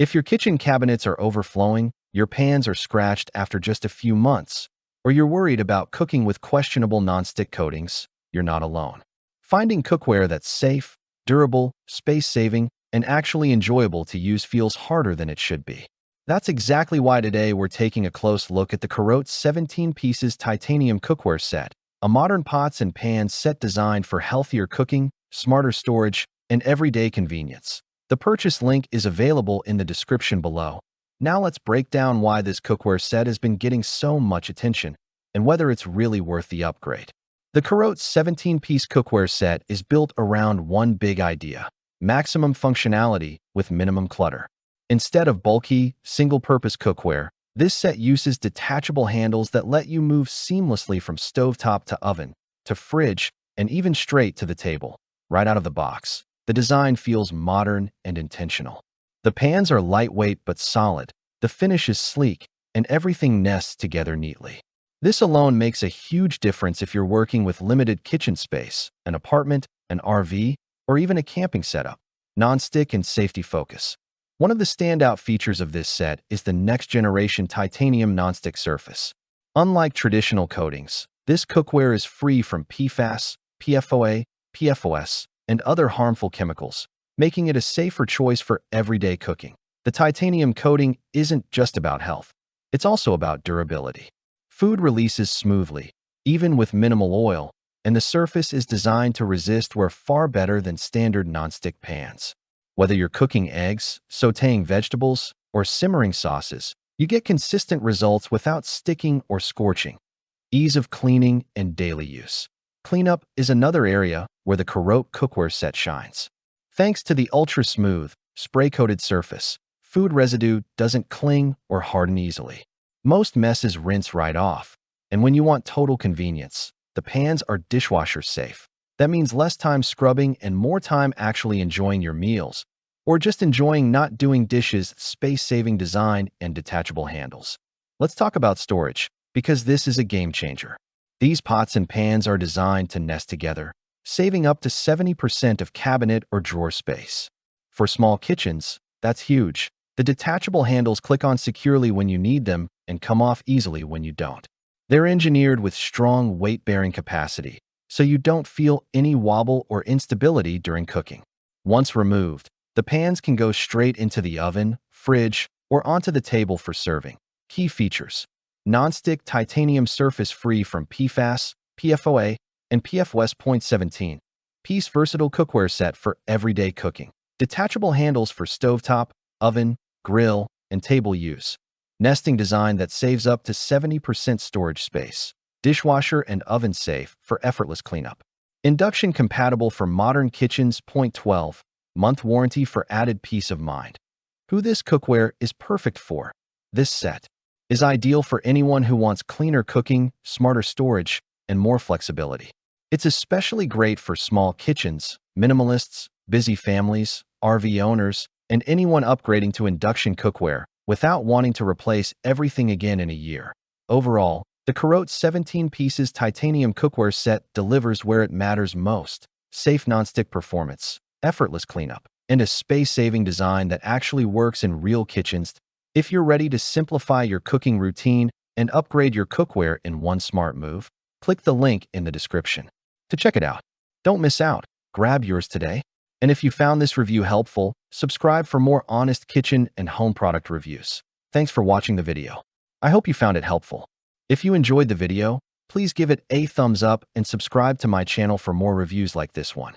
If your kitchen cabinets are overflowing, your pans are scratched after just a few months, or you're worried about cooking with questionable nonstick coatings, you're not alone. Finding cookware that's safe, durable, space-saving, and actually enjoyable to use feels harder than it should be. That's exactly why today we're taking a close look at the Carote 17pcs Titanium Cookware Set, a modern pots and pans set designed for healthier cooking, smarter storage, and everyday convenience. The purchase link is available in the description below. Now let's break down why this cookware set has been getting so much attention and whether it's really worth the upgrade. The Carote 17-piece cookware set is built around one big idea: maximum functionality with minimum clutter. Instead of bulky, single-purpose cookware, this set uses detachable handles that let you move seamlessly from stovetop to oven, to fridge, and even straight to the table. Right out of the box, the design feels modern and intentional. The pans are lightweight but solid, the finish is sleek, and everything nests together neatly. This alone makes a huge difference if you're working with limited kitchen space, an apartment, an RV, or even a camping setup. Non-stick and safety focus. One of the standout features of this set is the next-generation titanium nonstick surface. Unlike traditional coatings, this cookware is free from PFAS, PFOA, PFOS, and other harmful chemicals, making it a safer choice for everyday cooking. The titanium coating isn't just about health. It's also about durability. Food releases smoothly, even with minimal oil, and the surface is designed to resist wear far better than standard nonstick pans. Whether you're cooking eggs, sautéing vegetables, or simmering sauces, you get consistent results without sticking or scorching. Ease of cleaning and daily use. Cleanup is another area where the Carote cookware set shines. Thanks to the ultra-smooth, spray-coated surface, food residue doesn't cling or harden easily. Most messes rinse right off, and when you want total convenience, the pans are dishwasher safe. That means less time scrubbing and more time actually enjoying your meals, or just enjoying not doing dishes. Space-saving design and detachable handles. Let's talk about storage, because this is a game changer. These pots and pans are designed to nest together, saving up to 70% of cabinet or drawer space. For small kitchens, that's huge. The detachable handles click on securely when you need them and come off easily when you don't. They're engineered with strong weight-bearing capacity, so you don't feel any wobble or instability during cooking. Once removed, the pans can go straight into the oven, fridge, or onto the table for serving. Key features: non-stick titanium surface free from PFAS, PFOA, and PFOS. 17-piece versatile cookware set for everyday cooking. Detachable handles for stovetop, oven, grill, and table use. Nesting design that saves up to 70% storage space. Dishwasher and oven safe for effortless cleanup. Induction compatible for modern kitchens. 12-month warranty for added peace of mind. Who this cookware is perfect for. This set is ideal for anyone who wants cleaner cooking, smarter storage, and more flexibility. It's especially great for small kitchens, minimalists, busy families, RV owners, and anyone upgrading to induction cookware without wanting to replace everything again in a year. Overall, the Carote 17-pieces titanium cookware set delivers where it matters most: safe nonstick performance, effortless cleanup, and a space-saving design that actually works in real kitchens. If you're ready to simplify your cooking routine and upgrade your cookware in one smart move, click the link in the description to check it out. Don't miss out. Grab yours today. And if you found this review helpful, subscribe for more honest kitchen and home product reviews. Thanks for watching the video. I hope you found it helpful. If you enjoyed the video, please give it a thumbs up and subscribe to my channel for more reviews like this one.